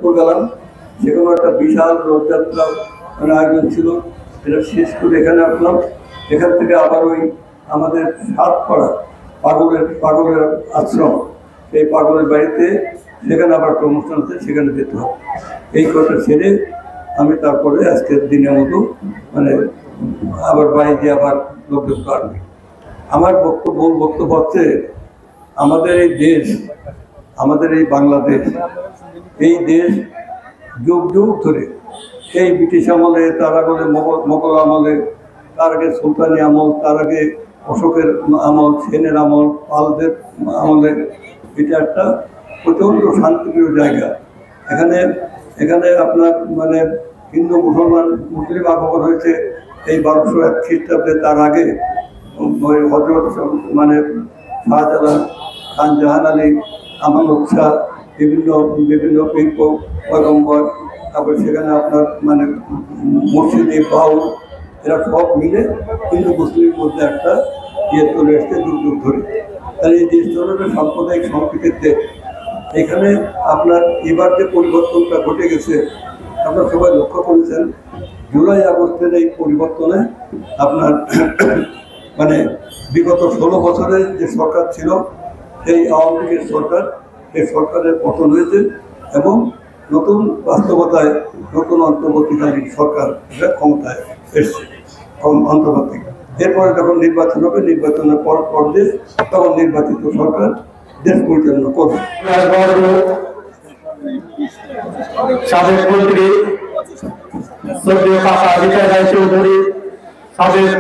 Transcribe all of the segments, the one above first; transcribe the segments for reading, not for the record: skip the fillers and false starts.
শরীয়তপুর গেলাম, সেখানে একটা বিশাল রথযাত্রা মানে আয়োজন ছিল। এটা শেষ করে এখানে আসলাম। এখান থেকে আবার ওই আমাদের সাতপাড়া পাগলের আশ্রম, এই পাগলের বাড়িতে সেখানে আবার প্রমোশন আছে, সেখানে যেতে হবে। এই কথা ছেড়ে আমি তারপরে আজকের দিনের মতো মানে আবার বাড়িতে আবার লোকজন পারবে। আমার মূল বক্তব্য হচ্ছে, আমাদের এই দেশ, আমাদের এই বাংলাদেশ, এই দেশ যুগ যুগ ধরে এই ব্রিটিশ আমলে, তার আগে মোগল আমলে, তার আগে সুলতানি আমল, তার আগে অশোকের আমল, সেনের আমল, পালদের আমলে এটা একটা প্রচণ্ড শান্তিপ্রিয় জায়গা। এখানে এখানে আপনার মানে হিন্দু মুসলিম আগমন হয়েছে এই 1201 খ্রিস্টাব্দে। তার আগে ওই হজরত মানে শাহজালাল, খান জাহান আলী, আমানত শাহ, বিভিন্ন বিভিন্ন পয়গম্বর, তারপরে সেখানে আপনার মানে মসজিদে বাউল, এরা সব মিলে হিন্দু মুসলিমের মধ্যে একটা ইয়ে চলে এসছে যুগ যুগ ধরে। তাহলে এই দেশ ধরনের সাম্প্রদায়িক সম্প্রীতির দেশ। এখানে আপনার এবার যে পরিবর্তনটা ঘটে গেছে, আপনারা সবাই লক্ষ্য করেছেন, জুলাই আগস্টের এই পরিবর্তনে আপনার মানে বিগত 16 বছরের যে সরকার ছিল, সেই আওয়ামী লীগের সরকার, এই সরকারের পতন হয়েছে এবং নতুন বাস্তবতায় নতুন অন্তর্বর্তীকালীন সরকার ক্ষমতায় এসছে অন্তর্বর্তী। এরপরে যখন নির্বাচন হবে, নির্বাচনের পর দেশ, তখন নির্বাচিত সরকার দেশ পরিচালনা করবে। সাবেক মন্ত্রী শ্রদ্ধেয় কাকা বিজয় রায় চৌধুরী, সাবেক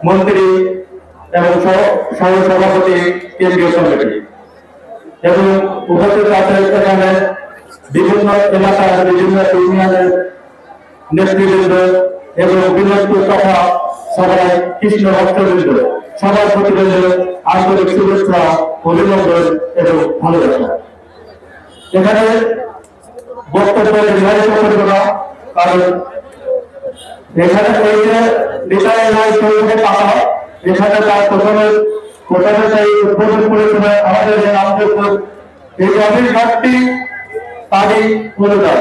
মন্ত্রী এবং সহ সভাপতি কেন্দ্রীয় কমিটি এবং উপস্থিত আছেন এখানে বিভিন্ন এলাকার বিভিন্ন ইউনিয়নের নেতৃবৃন্দ এবং বিনোদপুর তথা সবাই কৃষ্ণ ভক্তবৃন্দ, সবার প্রতিবৃন্দ আন্তরিক শুভেচ্ছা, অভিনন্দন এবং ভালোবাসা। এখানে বক্তব্য নির্ধারিত করবে না, কারণ এখানে এই যে টাকা, এখানে তার প্রথমে সেই উদ্বোধন করেছিল আমাদের যে নামযোগ্য এই অফিস ঘাটটি তারই অনুদান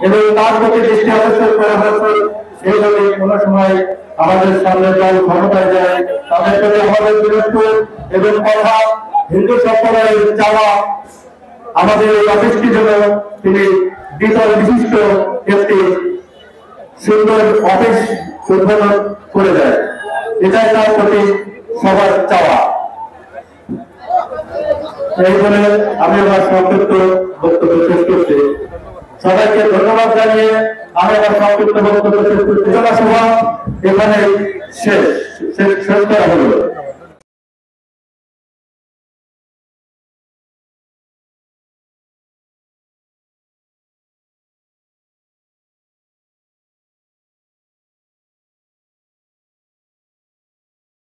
এবং তার প্রতি দৃষ্টি আকর্ষণ করা হয়েছে। সেইভাবে কোনো সময় আমাদের সামনে দল ক্ষমতায় যায়, তাদের প্রতি আমাদের বিরক্ত এবং কথা হিন্দু সম্প্রদায়ের চাওয়া আমাদের এই অফিসটি জন্য তিনি দ্বিতল বিশিষ্ট একটি সুন্দর অফিস উদ্বোধন করে দেয়। এটাই তার প্রতি সবার চাওয়া। এই বলে আমি আমার সংক্ষিপ্ত বক্তব্য শেষ করছি। সবাইকে ধন্যবাদ জানিয়ে আমি আমার সংক্ষিপ্ত বক্তব্য শেষ করছি। সভা এখানে শেষ করা হলো।